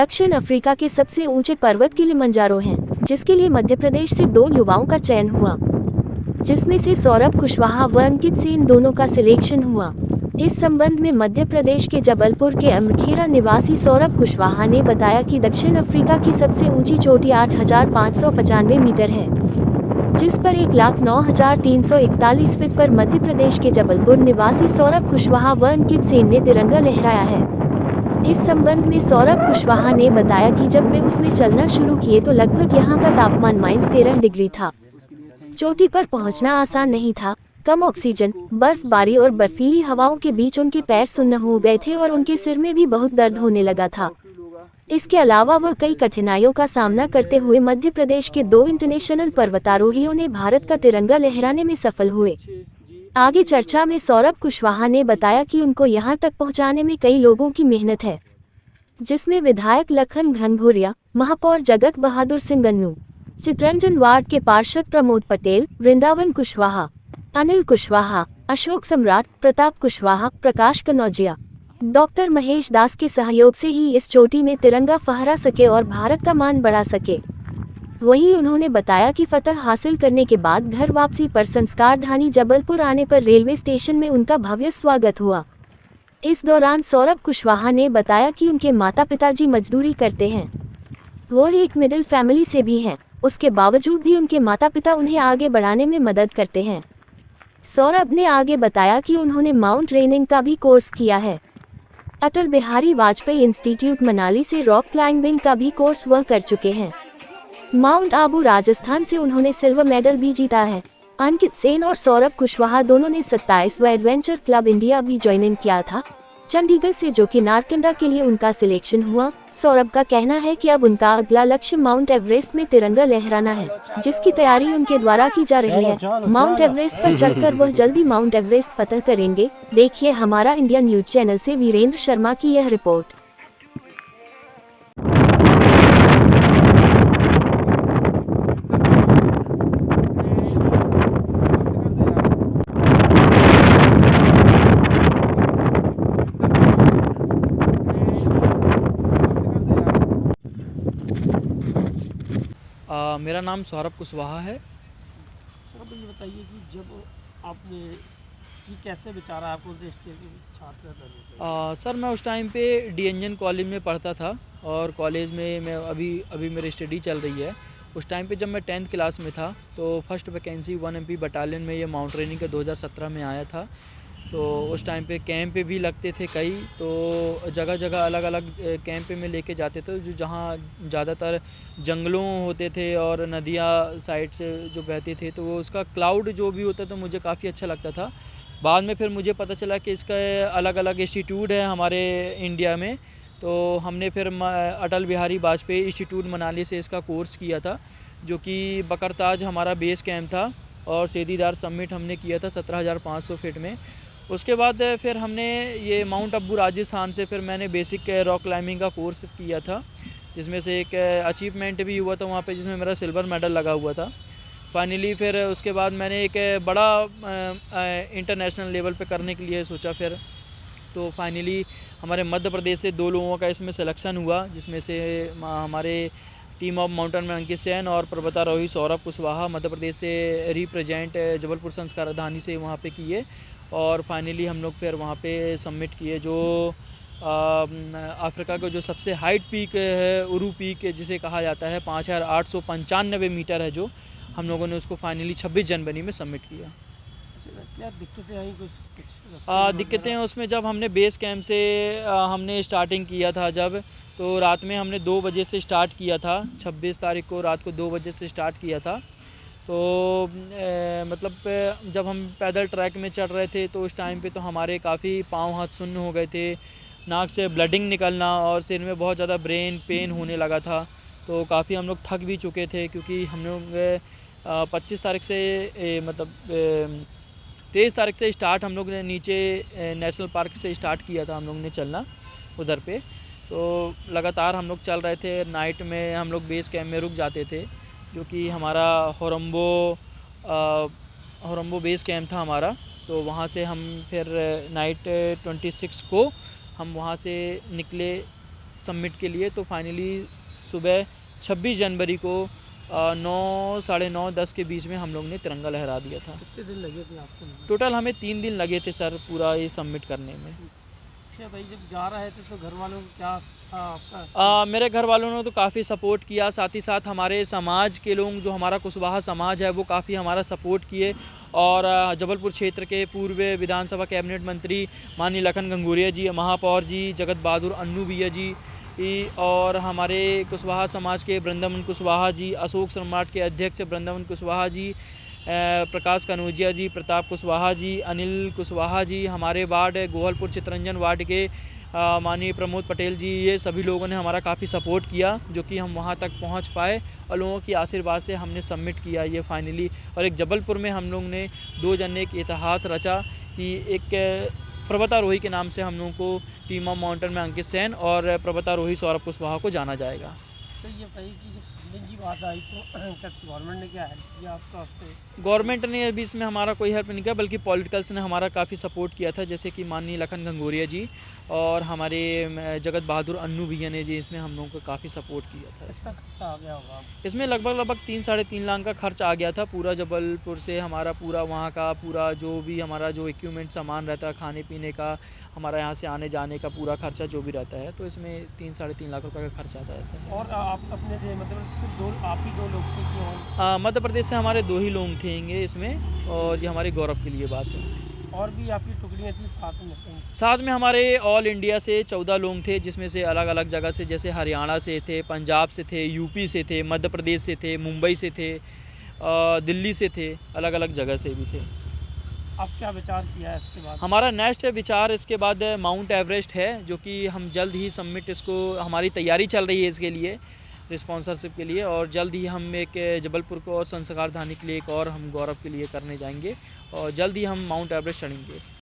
दक्षिण अफ्रीका के सबसे ऊंचे पर्वत किलिमंजारो हैं, जिसके लिए मध्य प्रदेश से 2 युवाओं का चयन हुआ, जिसमें से सौरभ कुशवाहा व अंकित सेन दोनों का सिलेक्शन हुआ। इस संबंध में मध्य प्रदेश के जबलपुर के अमरखेड़ा निवासी सौरभ कुशवाहा ने बताया कि दक्षिण अफ्रीका की सबसे ऊंची चोटी 8,595 मीटर है, जिस पर 1,09,341 फीट पर मध्य प्रदेश के जबलपुर निवासी सौरभ कुशवाहा व अंकित सेन ने तिरंगा लहराया है। इस संबंध में सौरभ कुशवाहा ने बताया कि जब वे उसमें चलना शुरू किए तो लगभग यहाँ का तापमान -13 डिग्री था। चोटी पर पहुँचना आसान नहीं था। कम ऑक्सीजन, बर्फबारी और बर्फीली हवाओं के बीच उनके पैर सुन्न हो गए थे और उनके सिर में भी बहुत दर्द होने लगा था। इसके अलावा वह कई कठिनाइयों का सामना करते हुए मध्य प्रदेश के 2 इंटरनेशनल पर्वतारोहियों ने भारत का तिरंगा लहराने में सफल हुए। आगे चर्चा में सौरभ कुशवाहा ने बताया कि उनको यहां तक पहुंचाने में कई लोगों की मेहनत है, जिसमें विधायक लखन घनघोरिया, महापौर जगत बहादुर सिंह गन्नू, चितरंजन वार्ड के पार्षद प्रमोद पटेल, वृंदावन कुशवाहा, अनिल कुशवाहा, अशोक सम्राट, प्रताप कुशवाहा, प्रकाश कनौजिया, डॉक्टर महेश दास के सहयोग से ही इस चोटी में तिरंगा फहरा सके और भारत का मान बढ़ा सके। वहीं उन्होंने बताया कि फतह हासिल करने के बाद घर वापसी पर संस्कारधानी जबलपुर आने पर रेलवे स्टेशन में उनका भव्य स्वागत हुआ। इस दौरान सौरभ कुशवाहा ने बताया कि उनके माता पिताजी मजदूरी करते हैं, वो एक मिडिल फैमिली से भी हैं, उसके बावजूद भी उनके माता पिता उन्हें आगे बढ़ाने में मदद करते हैं। सौरभ ने आगे बताया कि उन्होंने माउंट रेनिंग का भी कोर्स किया है। अटल बिहारी वाजपेयी इंस्टीट्यूट मनाली से रॉक क्लाइंबिंग का भी कोर्स वह कर चुके हैं। माउंट आबू राजस्थान से उन्होंने सिल्वर मेडल भी जीता है। अंकित सेन और सौरभ कुशवाहा दोनों ने 27वां एडवेंचर क्लब इंडिया भी ज्वाइन किया था, चंडीगढ़ से, जो कि नारकंडा के लिए उनका सिलेक्शन हुआ। सौरभ का कहना है कि अब उनका अगला लक्ष्य माउंट एवरेस्ट में तिरंगा लहराना है, जिसकी तैयारी उनके द्वारा की जा रही है। माउंट एवरेस्ट पर चढ़कर वह जल्दी माउंट एवरेस्ट फतह करेंगे। देखिए हमारा इंडिया न्यूज चैनल से वीरेंद्र शर्मा की यह रिपोर्ट। मेरा नाम सौरभ कुशवाहा है। सौरभ, ये बताइए कि जब आपने ये कैसे विचारा आपको छात्र बनने? सर, मैं उस टाइम पे डी इंजन कॉलेज में पढ़ता था और कॉलेज में मैं अभी मेरी स्टडी चल रही है। उस टाइम पे जब मैं 10th क्लास में था तो फर्स्ट वैकेंसी 1 MP बटालियन में ये माउंट रेनिंग का 2017 में आया था। तो उस टाइम पे कैंप भी लगते थे कई, तो जगह जगह अलग अलग कैंप में लेके जाते थे, जो जहाँ ज़्यादातर जंगलों होते थे और नदियाँ साइड से जो बहती थी, तो वो उसका क्लाउड जो भी होता था मुझे काफ़ी अच्छा लगता था। बाद में फिर मुझे पता चला कि इसका अलग अलग इंस्टीट्यूट है हमारे इंडिया में, तो हमने फिर अटल बिहारी वाजपेयी इंस्टीट्यूट मनाली से इसका कोर्स किया था, जो कि बकरताज हमारा बेस कैंप था, और सीढ़ीदार समिट हमने किया था 17,500 फीट में। उसके बाद फिर हमने ये माउंट आबू राजस्थान से फिर मैंने बेसिक रॉक क्लाइंबिंग का कोर्स किया था, जिसमें से एक अचीवमेंट भी हुआ था वहाँ पे, जिसमें मेरा सिल्वर मेडल लगा हुआ था। फाइनली फिर उसके बाद मैंने एक बड़ा इंटरनेशनल लेवल पे करने के लिए सोचा फिर, तो फाइनली हमारे मध्य प्रदेश से 2 लोगों का इसमें सिलेक्शन हुआ, जिसमें से हमारे टीम ऑफ माउंटेन में अंकित सेन और पर्वतारोही सौरभ कुशवाहा मध्य प्रदेश से रिप्रेजेंट जबलपुर संस्कारधानी से वहाँ पे किए, और फाइनली हम लोग फिर वहाँ पे सबमिट किए, जो अफ्रीका का जो सबसे हाइट पीक है, उरू पीक जिसे कहा जाता है, 5,895 मीटर है, जो हम लोगों ने उसको फाइनली 26 जनवरी में सबमिट किया। अच्छा, क्या दिक्कतें आई? कुछ दिक्कतें उसमें, जब हमने बेस कैंप से हमने स्टार्टिंग किया था, जब तो रात में हमने 2 बजे से स्टार्ट किया था, 26 तारीख को रात को 2 बजे से स्टार्ट किया था। तो मतलब जब हम पैदल ट्रैक में चढ़ रहे थे तो उस टाइम पे तो हमारे काफ़ी पाँव हाथ सुन्न हो गए थे, नाक से ब्लडिंग निकलना और सिर में बहुत ज़्यादा ब्रेन पेन होने लगा था। तो काफ़ी हम लोग थक भी चुके थे, क्योंकि हम लोग 25 तारीख से मतलब 23 तारीख से स्टार्ट हम लोग ने नीचे नेशनल पार्क से स्टार्ट किया था हम लोग ने चलना उधर पे। तो लगातार हम लोग चल रहे थे। नाइट में हम लोग बेस कैंप में रुक जाते थे, जो कि हमारा होरम्बो बेस कैंप था हमारा। तो वहाँ से हम फिर नाइट 26 को हम वहाँ से निकले सबमिट के लिए। तो फाइनली सुबह 26 जनवरी को 9 साढ़े 9 10 के बीच में हम लोग ने तिरंगा लहरा दिया था। कितने दिन लगे थे आपको? टोटल हमें 3 दिन लगे थे सर पूरा ये सबमिट करने में। अच्छा भाई, जब जा रहे थे तो घर वालों को क्या था आपका? मेरे घर वालों ने तो काफ़ी सपोर्ट किया, साथ ही साथ हमारे समाज के लोग, जो हमारा कुशवाहा समाज है, वो काफ़ी हमारा सपोर्ट किए। और जबलपुर क्षेत्र के पूर्व विधानसभा कैबिनेट मंत्री माननीय लखन घंगोरिया जी, महापौर जी जगत बहादुर अन्नू भैया जी, और हमारे कुशवाहा समाज के वृंदावन कुशवाहा जी, अशोक सम्राट के अध्यक्ष वृंदावन कुशवाहा जी, प्रकाश कनौजिया जी, प्रताप कुशवाहा जी, अनिल कुशवाहा जी, हमारे वार्ड गोहलपुर चितरंजन वार्ड के माननीय प्रमोद पटेल जी, ये सभी लोगों ने हमारा काफ़ी सपोर्ट किया, जो कि हम वहाँ तक पहुँच पाए और लोगों की आशीर्वाद से हमने सबमिट किया ये फाइनली। और एक जबलपुर में हम लोग ने 2 जन ने एक इतिहास रचा कि एक पर्वतारोही के नाम से हम लोगों को टीम ऑफ माउंटेन में अंकित सेन और पर्वतारोही सौरभ कुशवाहा को जाना जाएगा। अच्छा, ये बताइए कि जब फंडिंग की बात आई तो कैसे गवर्नमेंट ने क्या हेल्प किया आपका उस पर? गवर्नमेंट ने अभी इसमें हमारा कोई हेल्प नहीं किया, बल्कि पॉलिटिकल्स ने हमारा काफ़ी सपोर्ट किया था, जैसे कि माननीय लखन घंगोरिया जी और हमारे जगत बहादुर अन्नू भैया ने जी इसमें हम लोगों को काफ़ी सपोर्ट किया था। कितना खर्चा आ गया होगा आपको? इसमें लगभग 3 साढ़े 3 लाख का खर्च आ गया था पूरा जबलपुर से। हमारा पूरा वहाँ का पूरा जो भी हमारा जो इक्विपमेंट सामान रहता है, खाने पीने का, हमारा यहाँ से आने जाने का पूरा खर्चा जो भी रहता है, तो इसमें 3 साढ़े 3 लाख रुपए का खर्चा आता रहता है। और आप अपने थे मतलब सिर्फ दो, आप ही 2 लोग थे कि और? मध्य प्रदेश से हमारे 2 ही लोग थे इसमें, और ये हमारे गौरव के लिए बात है। और भी आपकी टुकड़ियाँ थी साथ में कहीं से? साथ में हमारे ऑल इंडिया से 14 लोग थे, जिसमें से अलग अलग जगह से, जैसे हरियाणा से थे, पंजाब से थे, यूपी से थे, मध्य प्रदेश से थे, मुंबई से थे, दिल्ली से थे, अलग अलग जगह से भी थे। आप क्या विचार किया है इसके बाद? हमारा नेक्स्ट विचार इसके बाद माउंट एवरेस्ट है, जो कि हम जल्द ही सबमिट, इसको हमारी तैयारी चल रही है इसके लिए, स्पॉन्सरशिप के लिए, और जल्द ही हम एक जबलपुर को और संस्कार धानी के लिए एक और हम गौरव के लिए करने जाएंगे, और जल्द ही हम माउंट एवरेस्ट चढ़ेंगे।